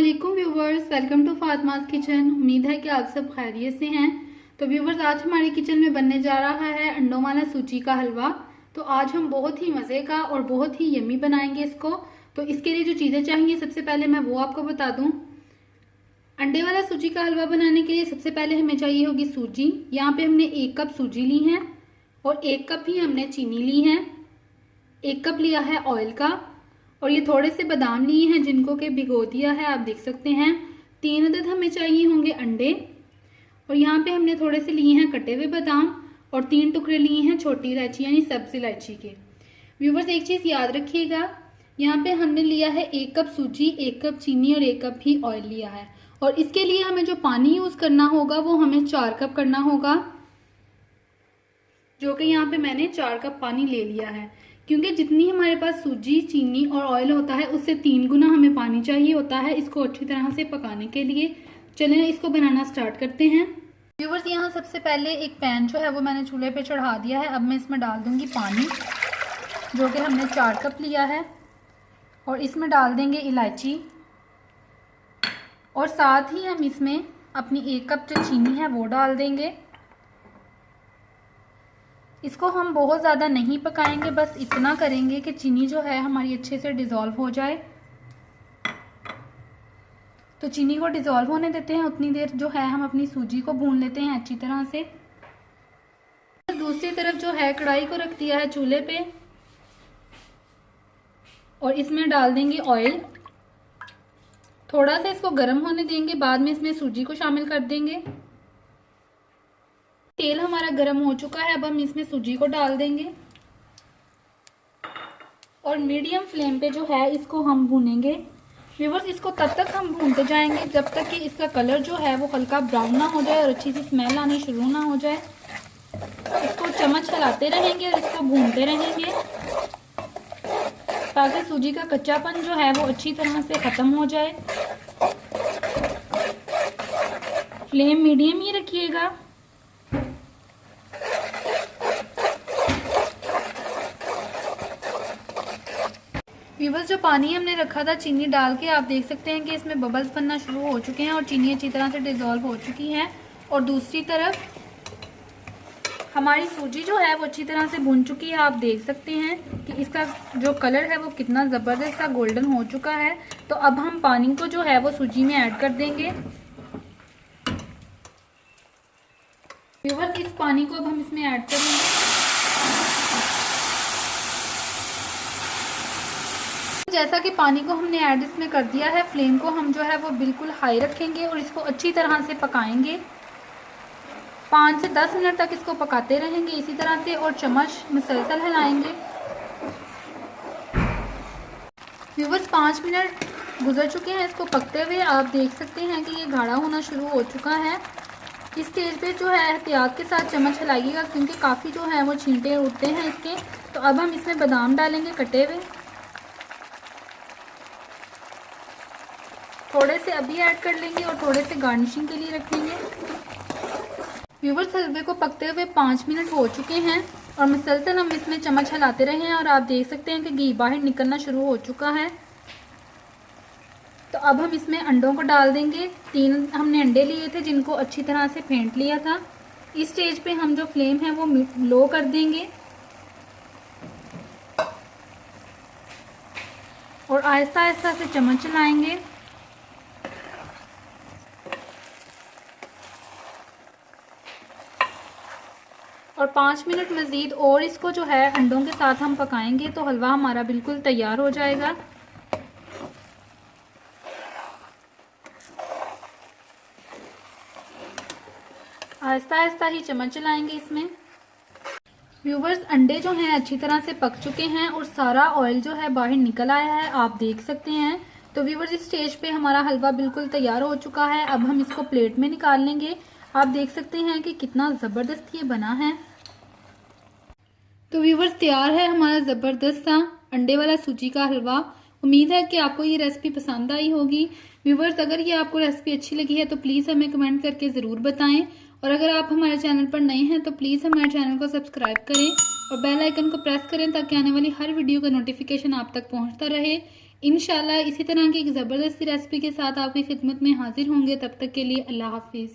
वालेकुम viewers, welcome to Fatima's kitchen. उम्मीद है कि आप सब खैरियत से हैं। तो व्यूवर्स, आज हमारे किचन में बनने जा रहा है अंडों वाला सूजी का हलवा। तो आज हम बहुत ही मज़े का और बहुत ही यम्मी बनाएंगे इसको। तो इसके लिए जो चीज़ें चाहिए सबसे पहले मैं वो आपको बता दूं। अंडे वाला सूजी का हलवा बनाने के लिए सबसे पहले हमें चाहिए होगी सूजी। यहाँ पे हमने 1 कप सूजी ली है और 1 कप ही हमने चीनी ली है। 1 कप लिया है ऑयल का और ये थोड़े से बादाम लिए हैं जिनको कि भिगो दिया है, आप देख सकते हैं। 3 अदद हमें चाहिए होंगे अंडे और यहाँ पे हमने थोड़े से लिए हैं कटे हुए बादाम और 3 टुकड़े लिए हैं छोटी इलायची यानी सब्ज़ इलायची के। व्यूवर्स, एक चीज़ याद रखिएगा, यहाँ पे हमने लिया है 1 कप सूजी, 1 कप चीनी और 1 कप ही ऑयल लिया है। और इसके लिए हमें जो पानी यूज़ करना होगा वो हमें 4 कप करना होगा, जो कि यहाँ पे मैंने 4 कप पानी ले लिया है। क्योंकि जितनी हमारे पास सूजी, चीनी और ऑयल होता है उससे 3 गुना हमें पानी चाहिए होता है इसको अच्छी तरह से पकाने के लिए। चलें इसको बनाना स्टार्ट करते हैं। व्यूवर्स, यहाँ सबसे पहले एक पैन जो है वो मैंने चूल्हे पे चढ़ा दिया है। अब मैं इसमें डाल दूंगी पानी, जो कि हमने 4 कप लिया है, और इसमें डाल देंगे इलायची और साथ ही हम इसमें अपनी 1 कप जो चीनी है वो डाल देंगे। इसको हम बहुत ज़्यादा नहीं पकाएंगे, बस इतना करेंगे कि चीनी जो है हमारी अच्छे से डिज़ोल्व हो जाए। तो चीनी को डिज़ोल्व होने देते हैं, उतनी देर जो है हम अपनी सूजी को भून लेते हैं अच्छी तरह से। दूसरी तरफ जो है कढ़ाई को रख दिया है चूल्हे पे और इसमें डाल देंगे ऑयल। थोड़ा सा इसको गर्म होने देंगे, बाद में इसमें सूजी को शामिल कर देंगे। तेल हमारा गर्म हो चुका है, अब हम इसमें सूजी को डाल देंगे और मीडियम फ्लेम पे जो है इसको हम भूनेंगे। व्यूवर्स, इसको तब तक हम भूनते जाएंगे जब तक कि इसका कलर जो है वो हल्का ब्राउन ना हो जाए और अच्छी सी स्मेल आनी शुरू ना हो जाए। इसको चम्मच चलाते रहेंगे और इसको भूनते रहेंगे ताकि सूजी का कच्चापन जो है वो अच्छी तरह से ख़त्म हो जाए। फ्लेम मीडियम ही रखिएगा। व्यूवर्स, जो पानी हमने रखा था चीनी डाल के, आप देख सकते हैं कि इसमें बबल्स बनना शुरू हो चुके हैं और चीनी अच्छी तरह से डिज़ोल्व हो चुकी है। और दूसरी तरफ हमारी सूजी जो है वो अच्छी तरह से भुन चुकी है। आप देख सकते हैं कि इसका जो कलर है वो कितना ज़बरदस्त सा गोल्डन हो चुका है। तो अब हम पानी को जो है वो सूजी में ऐड कर देंगे। व्यूवर्स, इस पानी को अब हम इसमें ऐड करेंगे। जैसा कि पानी को हमने ऐड इसमें कर दिया है, फ्लेम को हम जो है वो बिल्कुल हाई रखेंगे और इसको अच्छी तरह से पकाएंगे। 5 से 10 मिनट तक इसको पकाते रहेंगे इसी तरह से और चम्मच मुसलसल हिलाएंगे। व्यूवर्स, 5 मिनट गुजर चुके हैं इसको पकते हुए। आप देख सकते हैं कि ये गाढ़ा होना शुरू हो चुका है। इस स्टेज पे जो है एहतियात के साथ चम्मच हिलाइएगा क्योंकि काफ़ी जो है वो छींटे उठते हैं इसके। तो अब हम इसमें बादाम डालेंगे कटे हुए, थोड़े से अभी ऐड कर लेंगे और थोड़े से गार्निशिंग के लिए रखेंगे। व्यूवर्स, हलवे को पकते हुए 5 मिनट हो चुके हैं और मुसलसल हम इसमें चम्मच हिलाते रहे हैं और आप देख सकते हैं कि घी बाहर निकलना शुरू हो चुका है। तो अब हम इसमें अंडों को डाल देंगे। 3 हमने अंडे लिए थे जिनको अच्छी तरह से फेंट लिया था। इस स्टेज पे हम जो फ्लेम है वो लो कर देंगे और आहिस्ता आहिस्ता से चम्मच चलाएंगे। और 5 मिनट मज़ीद और इसको जो है अंडों के साथ हम पकाएंगे तो हलवा हमारा बिल्कुल तैयार हो जाएगा। आहिस्ता आहिस्ता ही चम्मच चलाएंगे इसमें। व्यूवर्स, अंडे जो हैं अच्छी तरह से पक चुके हैं और सारा ऑयल जो है बाहर निकल आया है, आप देख सकते हैं। तो व्यूवर्स, इस स्टेज पे हमारा हलवा बिल्कुल तैयार हो चुका है। अब हम इसको प्लेट में निकाल लेंगे। आप देख सकते हैं कि कितना ज़बरदस्त ये बना है। तो व्यूवर्स, तैयार है हमारा ज़बरदस्त सा अंडे वाला सूजी का हलवा। उम्मीद है कि आपको ये रेसिपी पसंद आई होगी। व्यूवर्स, अगर ये आपको रेसिपी अच्छी लगी है तो प्लीज़ हमें कमेंट करके ज़रूर बताएं और अगर आप हमारे चैनल पर नए हैं तो प्लीज़ हमारे चैनल को सब्सक्राइब करें और बेल आइकन को प्रेस करें ताकि आने वाली हर वीडियो का नोटिफिकेशन आप तक पहुंचता रहे। इंशाल्लाह इसी तरह की एक ज़बरदस्त रेसिपी के साथ आपकी खिदमत में हाजिर होंगे। तब तक के लिए अल्लाह हाफिज़।